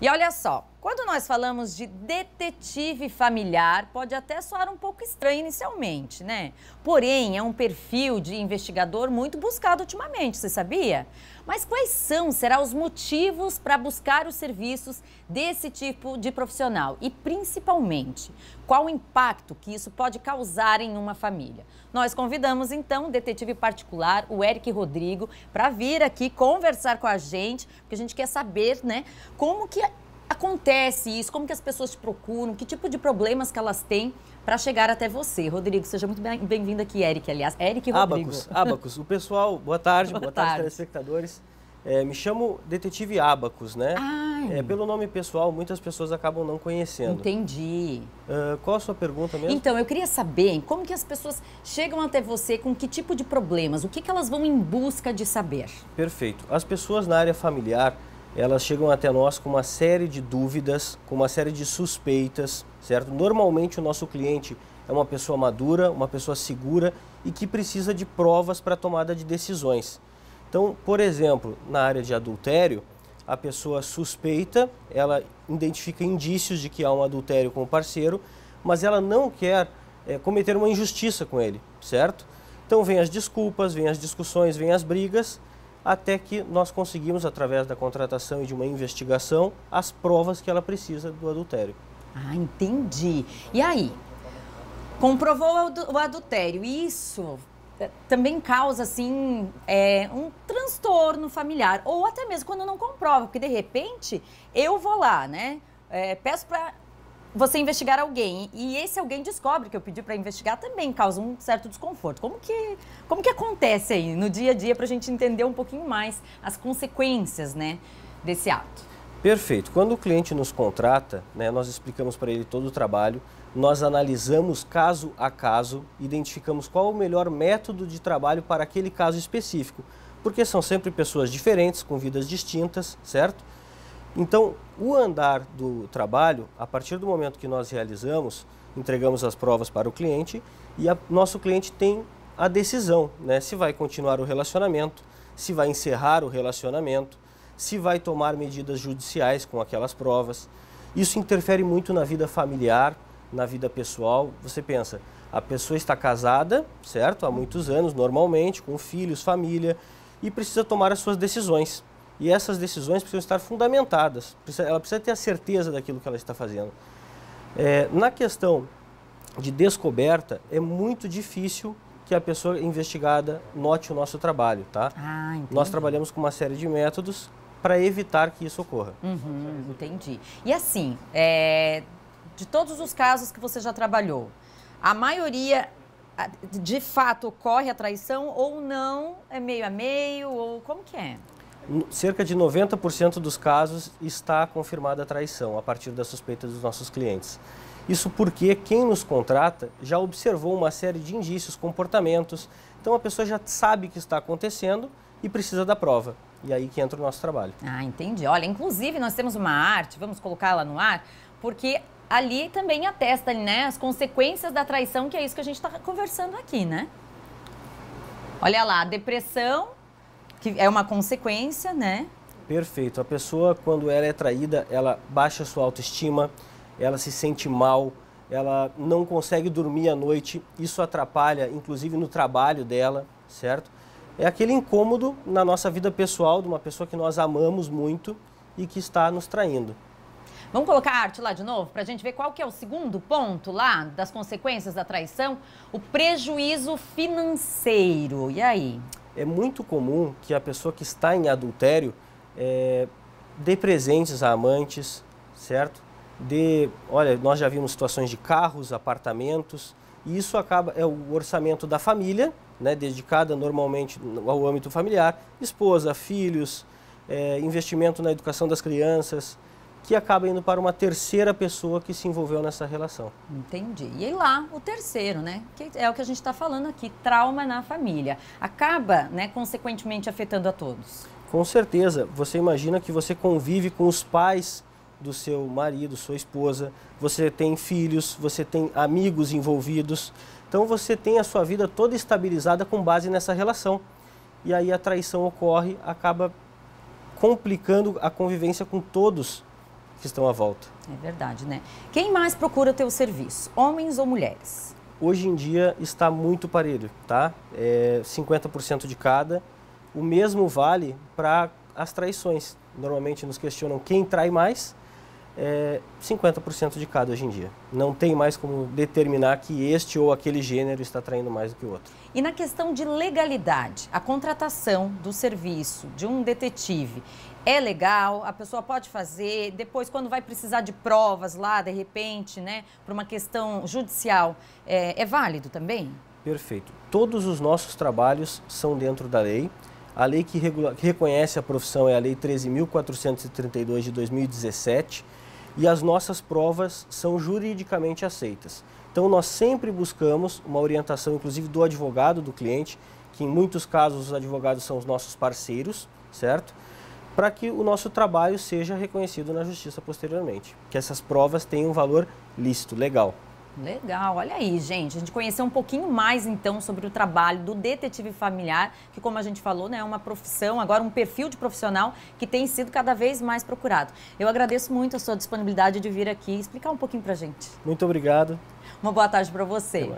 E olha só, quando nós falamos de detetive familiar, pode até soar um pouco estranho inicialmente, né? Porém, é um perfil de investigador muito buscado ultimamente, você sabia? Mas quais serão os motivos para buscar os serviços desse tipo de profissional? E, principalmente, qual o impacto que isso pode causar em uma família? Nós convidamos, então, o detetive particular, o Eric Rodrigo, para vir aqui conversar com a gente, porque a gente quer saber, né, como que acontece isso, como que as pessoas te procuram, que tipo de problemas que elas têm para chegar até você. Rodrigo, seja muito bem-vindo aqui, Eric, aliás. Eric Rodrigo. Abacus. O pessoal, boa tarde, telespectadores. Me chamo Detetive Abacus, né? Pelo nome pessoal, muitas pessoas acabam não conhecendo. Entendi. Qual a sua pergunta mesmo? Então, eu queria saber como que as pessoas chegam até você, com que tipo de problemas, o que elas vão em busca de saber? Perfeito. As pessoas na área familiar, elas chegam até nós com uma série de dúvidas, com uma série de suspeitas, certo? Normalmente o nosso cliente é uma pessoa madura, uma pessoa segura e que precisa de provas para a tomada de decisões. Então, por exemplo, na área de adultério, a pessoa suspeita, ela identifica indícios de que há um adultério com o parceiro, mas ela não quer cometer uma injustiça com ele, certo? Então vem as desculpas, vem as discussões, vem as brigas, até que nós conseguimos, através da contratação e de uma investigação, as provas que ela precisa do adultério. Ah, entendi. E aí, comprovou o adultério, isso também causa, assim, um transtorno familiar, ou até mesmo quando não comprova, porque de repente eu vou lá, né, peço para você investigar alguém e esse alguém descobre que eu pedi para investigar, também causa um certo desconforto. Como que acontece aí no dia a dia para a gente entender um pouquinho mais as consequências, né, desse ato? Perfeito. Quando o cliente nos contrata, né, nós explicamos para ele todo o trabalho, nós analisamos caso a caso, identificamos qual o melhor método de trabalho para aquele caso específico, porque são sempre pessoas diferentes, com vidas distintas, certo? Então, o andar do trabalho, a partir do momento que nós realizamos, entregamos as provas para o cliente e nosso cliente tem a decisão, né, se vai continuar o relacionamento, se vai encerrar o relacionamento, se vai tomar medidas judiciais com aquelas provas. Isso interfere muito na vida familiar, na vida pessoal. Você pensa, a pessoa está casada, certo? Há muitos anos, normalmente, com filhos, família, e precisa tomar as suas decisões. E essas decisões precisam estar fundamentadas, ela precisa ter a certeza daquilo que ela está fazendo. Na questão de descoberta, é muito difícil que a pessoa investigada note o nosso trabalho, tá? Nós trabalhamos com uma série de métodos para evitar que isso ocorra. Entendi. E assim, de todos os casos que você já trabalhou, a maioria, de fato, ocorre a traição ou não? É meio a meio? Ou como que é? Cerca de 90% dos casos está confirmada a traição a partir da suspeita dos nossos clientes. Isso porque quem nos contrata já observou uma série de indícios, comportamentos, então a pessoa já sabe que está acontecendo e precisa da prova. E aí que entra o nosso trabalho. Entendi. Olha, inclusive nós temos uma arte, vamos colocá-la no ar, porque ali também atesta, né, as consequências da traição, que é isso que a gente está conversando aqui, né? Olha lá, a depressão, que é uma consequência, né? Perfeito. A pessoa, quando ela é traída, ela baixa sua autoestima, ela se sente mal, ela não consegue dormir à noite, isso atrapalha, inclusive, no trabalho dela, certo? É aquele incômodo na nossa vida pessoal de uma pessoa que nós amamos muito e que está nos traindo. Vamos colocar a arte lá de novo para a gente ver qual que é o segundo ponto lá das consequências da traição? O prejuízo financeiro. E aí? É muito comum que a pessoa que está em adultério dê presentes a amantes, certo? Olha, nós já vimos situações de carros, apartamentos, e isso é o orçamento da família, né, dedicada normalmente ao âmbito familiar, esposa, filhos, investimento na educação das crianças, que acaba indo para uma terceira pessoa que se envolveu nessa relação. Entendi. E aí lá, o terceiro, né? Que é o que a gente está falando aqui, trauma na família. Acaba, né, consequentemente afetando a todos. Com certeza. Você imagina que você convive com os pais do seu marido, sua esposa, você tem filhos, você tem amigos envolvidos. Então você tem a sua vida toda estabilizada com base nessa relação. E aí a traição ocorre, acaba complicando a convivência com todos que estão à volta. É verdade, né? Quem mais procura o teu serviço? Homens ou mulheres? Hoje em dia está muito parelho, tá? 50% de cada. O mesmo vale para as traições. Normalmente nos questionam quem trai mais. 50% de cada hoje em dia. Não tem mais como determinar que este ou aquele gênero está traindo mais do que o outro. E na questão de legalidade, a contratação do serviço de um detetive é legal? A pessoa pode fazer, depois quando vai precisar de provas lá, de repente, né, por uma questão judicial, é válido também? Perfeito. Todos os nossos trabalhos são dentro da lei. A lei que reconhece a profissão é a Lei 13.432 de 2017 e as nossas provas são juridicamente aceitas. Então nós sempre buscamos uma orientação, inclusive do advogado do cliente, que em muitos casos os advogados são os nossos parceiros, certo? Para que o nosso trabalho seja reconhecido na justiça posteriormente, que essas provas tenham um valor lícito, legal. Legal, olha aí, gente. A gente conheceu um pouquinho mais, então, sobre o trabalho do detetive familiar, que, como a gente falou, né, é uma profissão, agora um perfil de profissional que tem sido cada vez mais procurado. Eu agradeço muito a sua disponibilidade de vir aqui e explicar um pouquinho pra gente. Muito obrigado. Uma boa tarde para você.